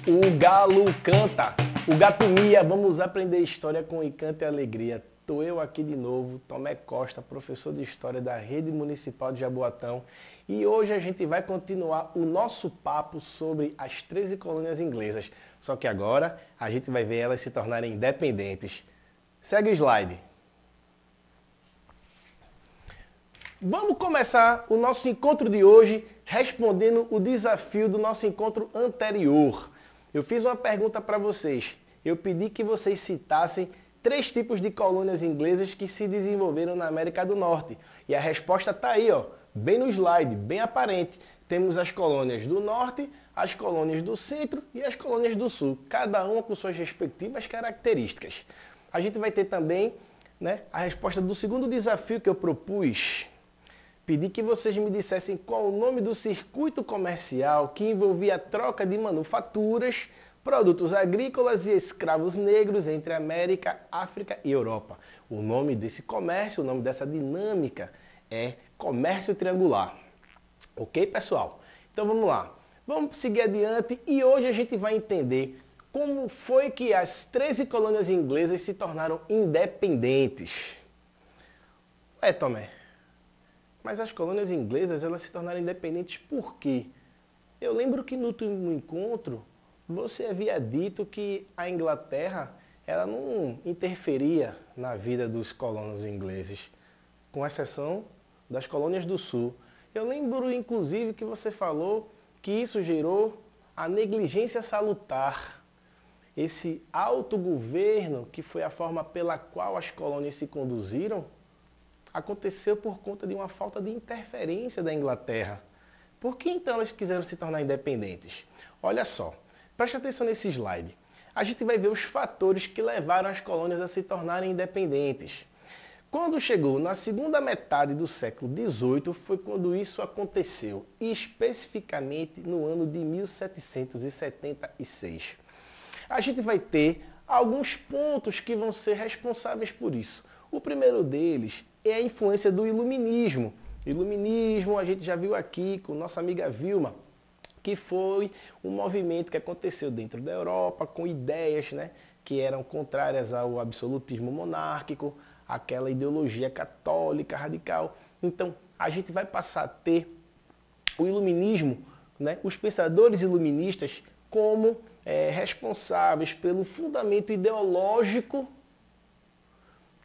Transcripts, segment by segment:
O galo canta, o gato mia, vamos aprender história com encanto e alegria. Tô eu aqui de novo, Tomé Costa, professor de História da Rede Municipal de Jaboatão. E hoje a gente vai continuar o nosso papo sobre as 13 colônias inglesas. Só que agora a gente vai ver elas se tornarem independentes. Segue o slide. Vamos começar o nosso encontro de hoje respondendo o desafio do nosso encontro anterior. Eu fiz uma pergunta para vocês. Eu pedi que vocês citassem 3 tipos de colônias inglesas que se desenvolveram na América do Norte. E a resposta está aí, ó, bem no slide, bem aparente. Temos as colônias do Norte, as colônias do Centro e as colônias do Sul, cada uma com suas respectivas características. A gente vai ter também, a resposta do segundo desafio que eu propus. Pedi que vocês me dissessem qual o nome do circuito comercial que envolvia a troca de manufaturas, produtos agrícolas e escravos negros entre América, África e Europa. O nome desse comércio, o nome dessa dinâmica é comércio triangular. Ok, pessoal? Então vamos lá. Vamos seguir adiante e hoje a gente vai entender como foi que as 13 colônias inglesas se tornaram independentes. Tomé, mas as colônias inglesas elas se tornaram independentes por quê? Eu lembro que no último encontro você havia dito que a Inglaterra ela não interferia na vida dos colonos ingleses, com exceção das colônias do Sul. Eu lembro, inclusive, que você falou que isso gerou a negligência salutar. Esse autogoverno, que foi a forma pela qual as colônias se conduziram, aconteceu por conta de uma falta de interferência da Inglaterra. Por que então elas quiseram se tornar independentes? Olha só. Preste atenção nesse slide. A gente vai ver os fatores que levaram as colônias a se tornarem independentes. Quando chegou na segunda metade do século XVIII, foi quando isso aconteceu, e especificamente no ano de 1776. A gente vai ter alguns pontos que vão ser responsáveis por isso. O primeiro deles é a influência do iluminismo. Iluminismo, a gente já viu aqui com nossa amiga Vilma, que foi um movimento que aconteceu dentro da Europa com ideias que eram contrárias ao absolutismo monárquico, aquela ideologia católica radical. Então, a gente vai passar a ter o iluminismo, os pensadores iluministas, como responsáveis pelo fundamento ideológico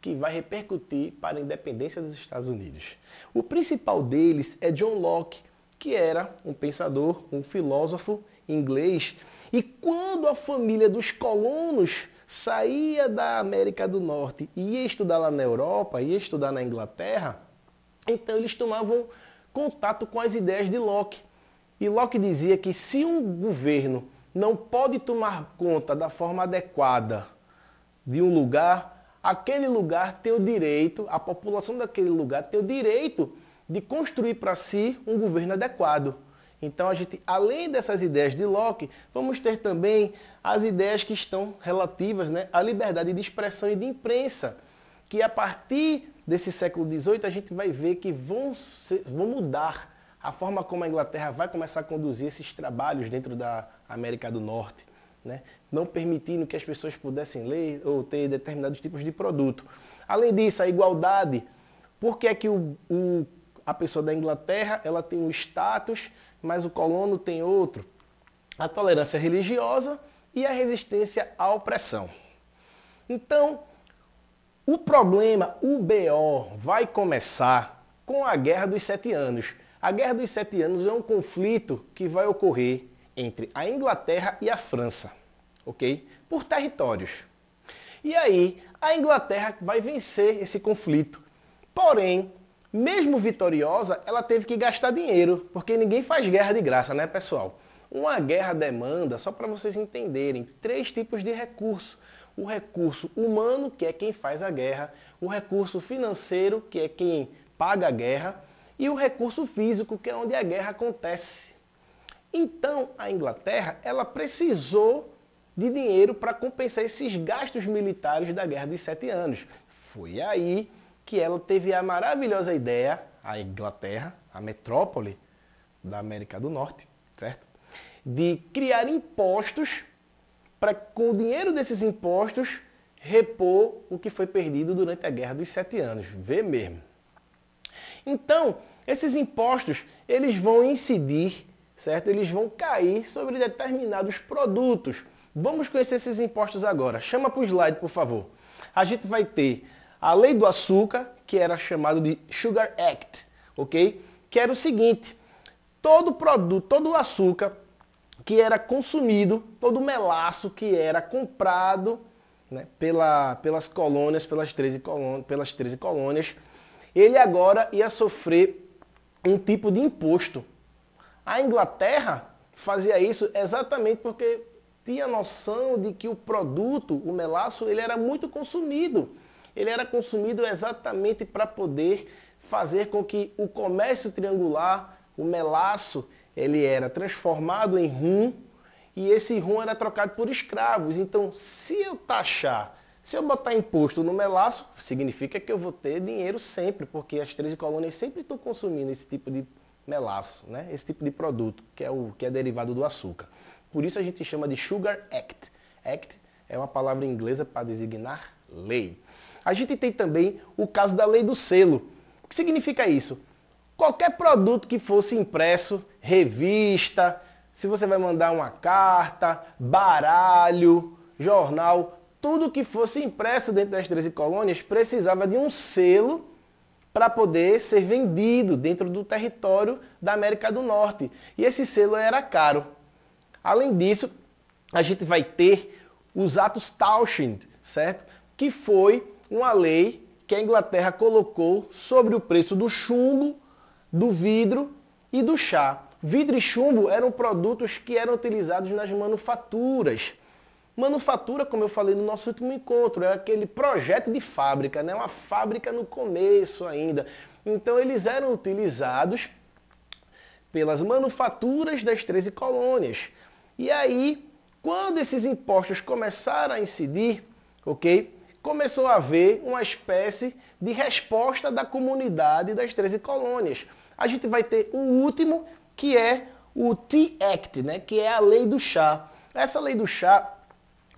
que vai repercutir para a independência dos Estados Unidos. O principal deles é John Locke, que era um pensador, um filósofo inglês. E quando a família dos colonos saía da América do Norte e ia estudar lá na Europa, ia estudar na Inglaterra, então eles tomavam contato com as ideias de Locke. E Locke dizia que se um governo não pode tomar conta da forma adequada de um lugar, aquele lugar tem o direito, a população daquele lugar tem o direito de construir para si um governo adequado. Então, a gente, além dessas ideias de Locke, vamos ter também as ideias que estão relativas à liberdade de expressão e de imprensa, que a partir desse século XVIII a gente vai ver que vão mudar a forma como a Inglaterra vai começar a conduzir esses trabalhos dentro da América do Norte, não permitindo que as pessoas pudessem ler ou ter determinados tipos de produto. Além disso, a igualdade. Por que é que a pessoa da Inglaterra ela tem um status, mas o colono tem outro? A tolerância religiosa e a resistência à opressão. Então, o problema, o BO, vai começar com a Guerra dos 7 Anos. A Guerra dos 7 Anos é um conflito que vai ocorrer entre a Inglaterra e a França, ok? Por territórios. E aí, a Inglaterra vai vencer esse conflito. Porém, mesmo vitoriosa, ela teve que gastar dinheiro, porque ninguém faz guerra de graça, pessoal? Uma guerra demanda, só para vocês entenderem, 3 tipos de recurso. O recurso humano, que é quem faz a guerra, o recurso financeiro, que é quem paga a guerra, e o recurso físico, que é onde a guerra acontece. Então, a Inglaterra, ela precisou de dinheiro para compensar esses gastos militares da Guerra dos 7 Anos. Foi aí que ela teve a maravilhosa ideia, a Inglaterra, a metrópole da América do Norte, certo? De criar impostos para, com o dinheiro desses impostos, repor o que foi perdido durante a Guerra dos 7 Anos. Vê mesmo. Então, esses impostos, eles vão incidir, certo? Eles vão cair sobre determinados produtos. Vamos conhecer esses impostos agora. Chama para o slide, por favor. A gente vai ter a Lei do Açúcar, que era chamado de Sugar Act, ok? Que era o seguinte, todo produto, todo o açúcar que era consumido, todo o melaço que era comprado, né, pelas colônias, pelas 13 colônias, ele agora ia sofrer um tipo de imposto. A Inglaterra fazia isso exatamente porque tinha noção de que o produto, o melaço, ele era muito consumido. Ele era consumido exatamente para poder fazer com que o comércio triangular, o melaço, ele era transformado em rum e esse rum era trocado por escravos. Então, se eu taxar, se eu botar imposto no melaço, significa que eu vou ter dinheiro sempre, porque as 13 colônias sempre estão consumindo esse tipo de melaço, né? Esse tipo de produto, que é derivado do açúcar. Por isso a gente chama de Sugar Act. Act é uma palavra inglesa para designar lei. A gente tem também o caso da lei do selo. O que significa isso? Qualquer produto que fosse impresso, revista, se você vai mandar uma carta, baralho, jornal, tudo que fosse impresso dentro das 13 colônias precisava de um selo para poder ser vendido dentro do território da América do Norte. E esse selo era caro. Além disso, a gente vai ter os atos Townshend, certo? Que foi uma lei que a Inglaterra colocou sobre o preço do chumbo, do vidro e do chá. Vidro e chumbo eram produtos que eram utilizados nas manufaturas. Manufatura, como eu falei no nosso último encontro, é aquele projeto de fábrica, né? Uma fábrica no começo ainda. Então eles eram utilizados pelas manufaturas das 13 colônias. E aí, quando esses impostos começaram a incidir, ok? Começou a haver uma espécie de resposta da comunidade das 13 colônias. A gente vai ter um último, que é o Tea Act, né? Que é a lei do chá. Essa lei do chá,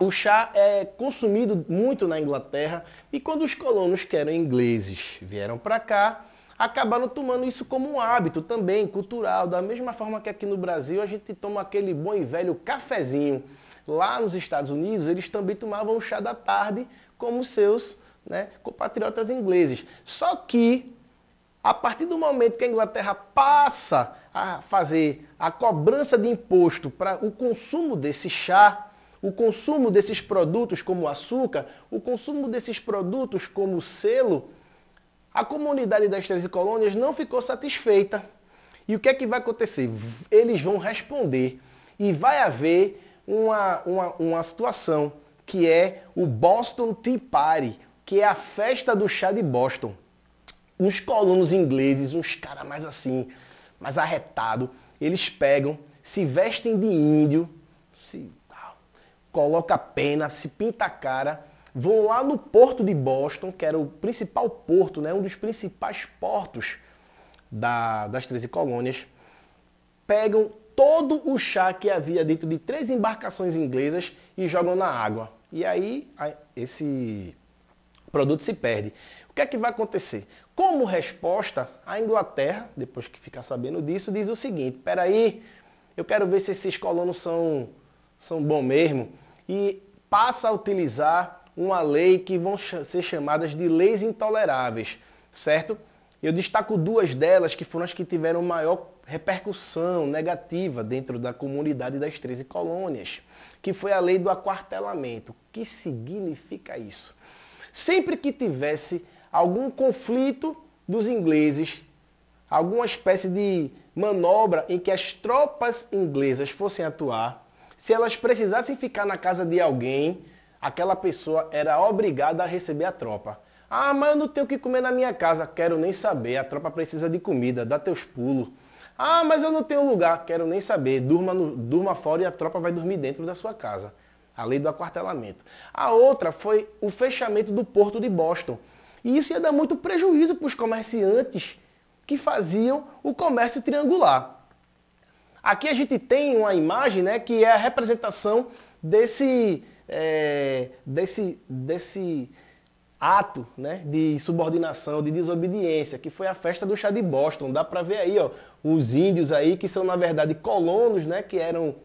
o chá é consumido muito na Inglaterra e quando os colonos que eram ingleses vieram para cá, acabaram tomando isso como um hábito também cultural. Da mesma forma que aqui no Brasil a gente toma aquele bom e velho cafezinho. Lá nos Estados Unidos eles também tomavam o chá da tarde como seus, né, compatriotas ingleses. Só que a partir do momento que a Inglaterra passa a fazer a cobrança de imposto para o consumo desse chá, o consumo desses produtos como o açúcar, o consumo desses produtos como o selo, a comunidade das 13 colônias não ficou satisfeita. E o que é que vai acontecer? Eles vão responder e vai haver uma situação que é o Boston Tea Party, que é a festa do chá de Boston. Uns colonos ingleses, uns caras mais assim, mais arretados, eles pegam, se vestem de índio, coloca pena, se pinta a cara, vão lá no porto de Boston, que era o principal porto, né, um dos principais portos das 13 colônias, pegam todo o chá que havia dentro de 3 embarcações inglesas e jogam na água. E aí esse produto se perde. O que é que vai acontecer? Como resposta, a Inglaterra, depois que ficar sabendo disso, diz o seguinte: peraí, eu quero ver se esses colonos são bons mesmo, e passa a utilizar uma lei que vão ser chamadas de leis intoleráveis, certo? Eu destaco 2 delas que foram as que tiveram maior repercussão negativa dentro da comunidade das 13 colônias, que foi a lei do aquartelamento. O que significa isso? Sempre que tivesse algum conflito dos ingleses, alguma espécie de manobra em que as tropas inglesas fossem atuar, se elas precisassem ficar na casa de alguém, aquela pessoa era obrigada a receber a tropa. Ah, mas eu não tenho o que comer na minha casa. Quero nem saber, a tropa precisa de comida, dá teus pulos. Ah, mas eu não tenho lugar. Quero nem saber, durma fora e a tropa vai dormir dentro da sua casa. A lei do aquartelamento. A outra foi o fechamento do porto de Boston. E isso ia dar muito prejuízo para os comerciantes que faziam o comércio triangular. Aqui a gente tem uma imagem, né, que é a representação desse ato, né, de subordinação, de desobediência, que foi a festa do chá de Boston. Dá para ver aí, ó, os índios aí, que são na verdade colonos, né, que eram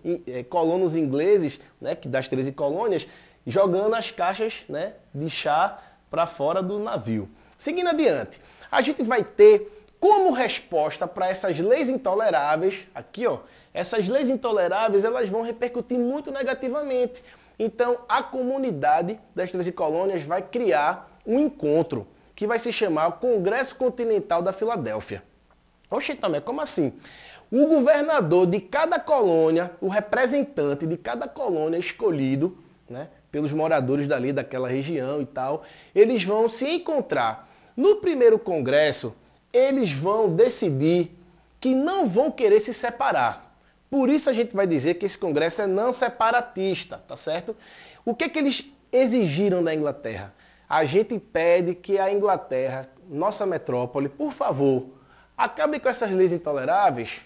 colonos ingleses, né, que das 13 colônias, jogando as caixas, né, de chá para fora do navio. Seguindo adiante, a gente vai ter como resposta para essas leis intoleráveis, aqui ó, essas leis intoleráveis elas vão repercutir muito negativamente. Então a comunidade das 13 colônias vai criar um encontro que vai se chamar o Congresso Continental da Filadélfia. Oxe, Tomé, como assim? O governador de cada colônia, o representante de cada colônia escolhido, né, pelos moradores dali daquela região e tal, eles vão se encontrar. No primeiro congresso, eles vão decidir que não vão querer se separar. Por isso a gente vai dizer que esse congresso é não separatista, tá certo? O que eles exigiram da Inglaterra? A gente pede que a Inglaterra, nossa metrópole, por favor, acabe com essas leis intoleráveis.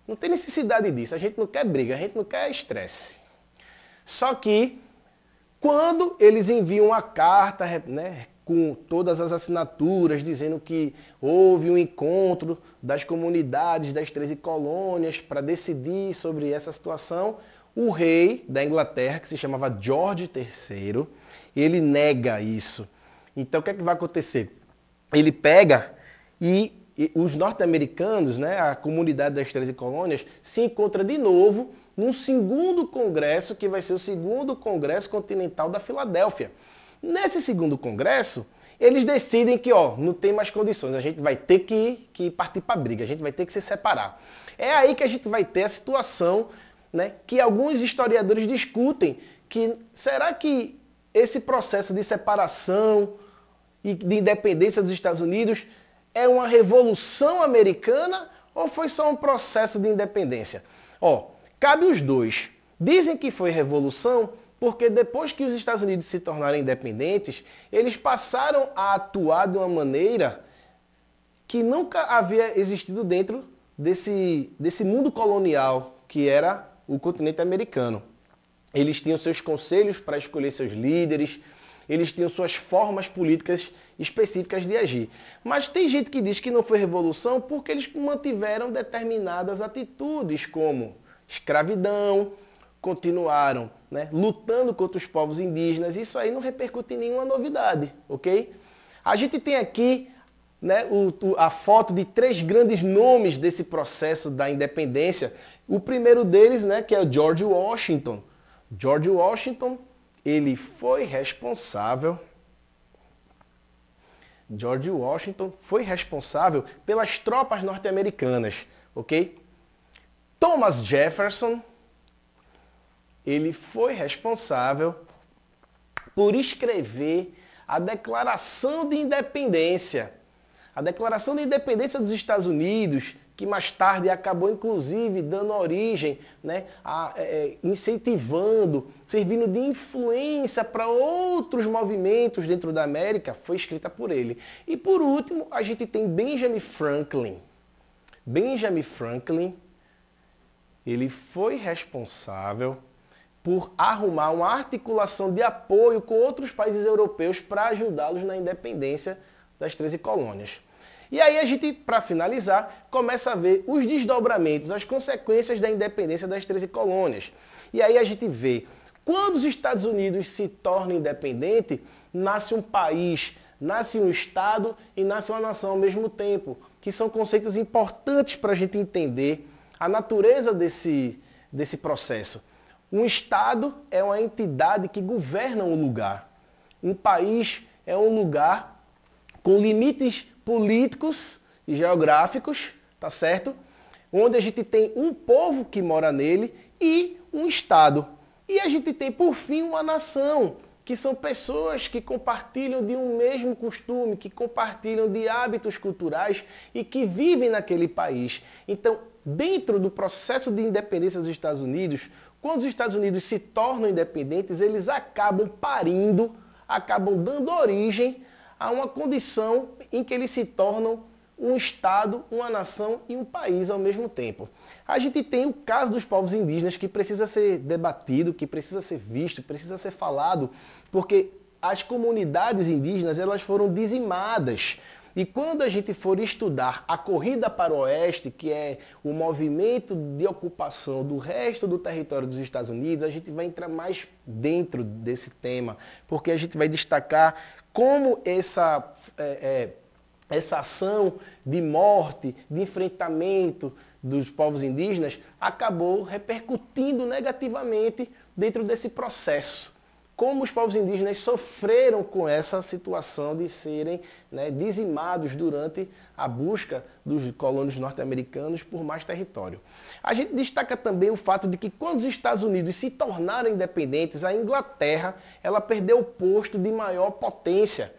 Não tem necessidade disso, a gente não quer briga, a gente não quer estresse. Só que, quando eles enviam uma carta, né, com todas as assinaturas, dizendo que houve um encontro das comunidades das 13 colônias para decidir sobre essa situação, o rei da Inglaterra, que se chamava George III, ele nega isso. Então o que é que vai acontecer? Ele pega e os norte-americanos, né, a comunidade das 13 colônias, se encontra de novo num segundo congresso, que vai ser o segundo Congresso Continental da Filadélfia. Nesse segundo congresso, eles decidem que ó, não tem mais condições, a gente vai ter que partir para a briga, a gente vai ter que se separar. É aí que a gente vai ter a situação, né, que alguns historiadores discutem, que será que esse processo de separação e de independência dos Estados Unidos é uma revolução americana ou foi só um processo de independência? Ó, cabe os dois. Dizem que foi revolução porque depois que os Estados Unidos se tornaram independentes, eles passaram a atuar de uma maneira que nunca havia existido dentro desse mundo colonial que era o continente americano. Eles tinham seus conselhos para escolher seus líderes, eles tinham suas formas políticas específicas de agir. Mas tem gente que diz que não foi revolução porque eles mantiveram determinadas atitudes, como escravidão, continuaram, né, lutando contra os povos indígenas. Isso aí não repercute em nenhuma novidade, ok? A gente tem aqui, né, a foto de 3 grandes nomes desse processo da independência. O primeiro deles, né, que é o George Washington. George Washington, ele foi responsável pelas tropas norte-americanas, ok? Thomas Jefferson, ele foi responsável por escrever a Declaração de Independência. A Declaração de Independência dos Estados Unidos, que mais tarde acabou inclusive dando origem, né, incentivando, servindo de influência para outros movimentos dentro da América, foi escrita por ele. E por último, a gente tem Benjamin Franklin. Benjamin Franklin, ele foi responsável por arrumar uma articulação de apoio com outros países europeus para ajudá-los na independência das 13 colônias. E aí a gente, para finalizar, começa a ver os desdobramentos, as consequências da independência das 13 colônias. E aí a gente vê, quando os Estados Unidos se tornam independentes, nasce um país, nasce um Estado e nasce uma nação ao mesmo tempo, que são conceitos importantes para a gente entender a natureza desse processo. Um Estado é uma entidade que governa um lugar. Um país é um lugar com limites políticos e geográficos, tá certo? Onde a gente tem um povo que mora nele e um Estado. E a gente tem, por fim, uma nação, que são pessoas que compartilham de um mesmo costume, que compartilham de hábitos culturais e que vivem naquele país. Então, dentro do processo de independência dos Estados Unidos, quando os Estados Unidos se tornam independentes, eles acabam parindo, acabam dando origem a uma condição em que eles se tornam um Estado, uma nação e um país ao mesmo tempo. A gente tem o caso dos povos indígenas que precisa ser debatido, que precisa ser visto, precisa ser falado, porque as comunidades indígenas elas foram dizimadas. E quando a gente for estudar a corrida para o oeste, que é o movimento de ocupação do resto do território dos Estados Unidos, a gente vai entrar mais dentro desse tema, porque a gente vai destacar como essa ação de morte, de enfrentamento dos povos indígenas acabou repercutindo negativamente dentro desse processo. Como os povos indígenas sofreram com essa situação de serem dizimados durante a busca dos colonos norte-americanos por mais território. A gente destaca também o fato de que quando os Estados Unidos se tornaram independentes, a Inglaterra ela perdeu o posto de maior potência,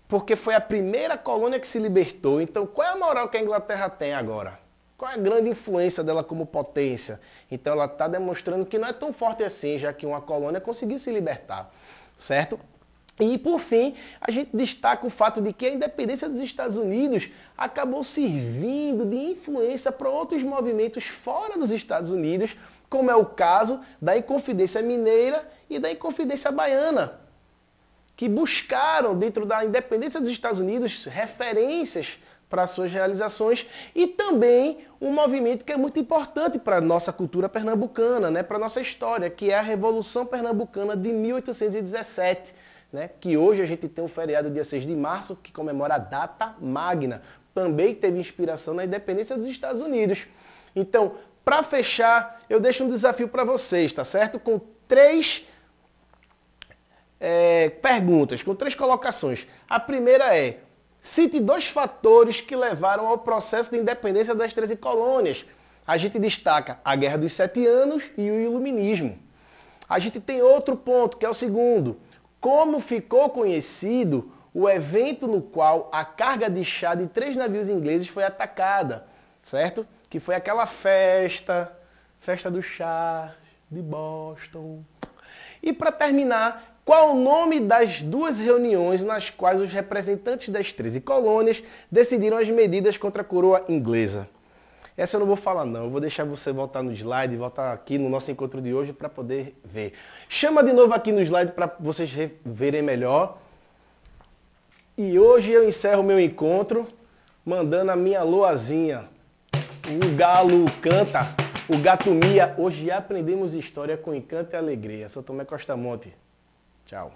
porque foi a primeira colônia que se libertou. Então, qual é a moral que a Inglaterra tem agora? Qual é a grande influência dela como potência? Então ela está demonstrando que não é tão forte assim, já que uma colônia conseguiu se libertar, certo? E por fim, a gente destaca o fato de que a independência dos Estados Unidos acabou servindo de influência para outros movimentos fora dos Estados Unidos, como é o caso da Inconfidência Mineira e da Inconfidência Baiana, que buscaram dentro da independência dos Estados Unidos referências para suas realizações e também um movimento que é muito importante para a nossa cultura pernambucana, para a nossa história, que é a Revolução Pernambucana de 1817, que hoje a gente tem um feriado dia 6 de março, que comemora a data magna, também teve inspiração na independência dos Estados Unidos. Então, para fechar, eu deixo um desafio para vocês, tá certo? Com 3 perguntas, com 3 colocações. A primeira é: cite 2 fatores que levaram ao processo de independência das 13 colônias. A gente destaca a Guerra dos 7 Anos e o Iluminismo. A gente tem outro ponto, que é o segundo: como ficou conhecido o evento no qual a carga de chá de 3 navios ingleses foi atacada, certo? Que foi aquela festa do chá de Boston. E para terminar, qual o nome das 2 reuniões nas quais os representantes das 13 colônias decidiram as medidas contra a coroa inglesa? Essa eu não vou falar não, eu vou deixar você voltar no slide, voltar aqui no nosso encontro de hoje para poder ver. Chama de novo aqui no slide para vocês verem melhor. E hoje eu encerro o meu encontro mandando a minha loazinha. O galo canta, o gato mia. Hoje aprendemos história com encanto e alegria. Sou Tomé Costa Monte. Tchau.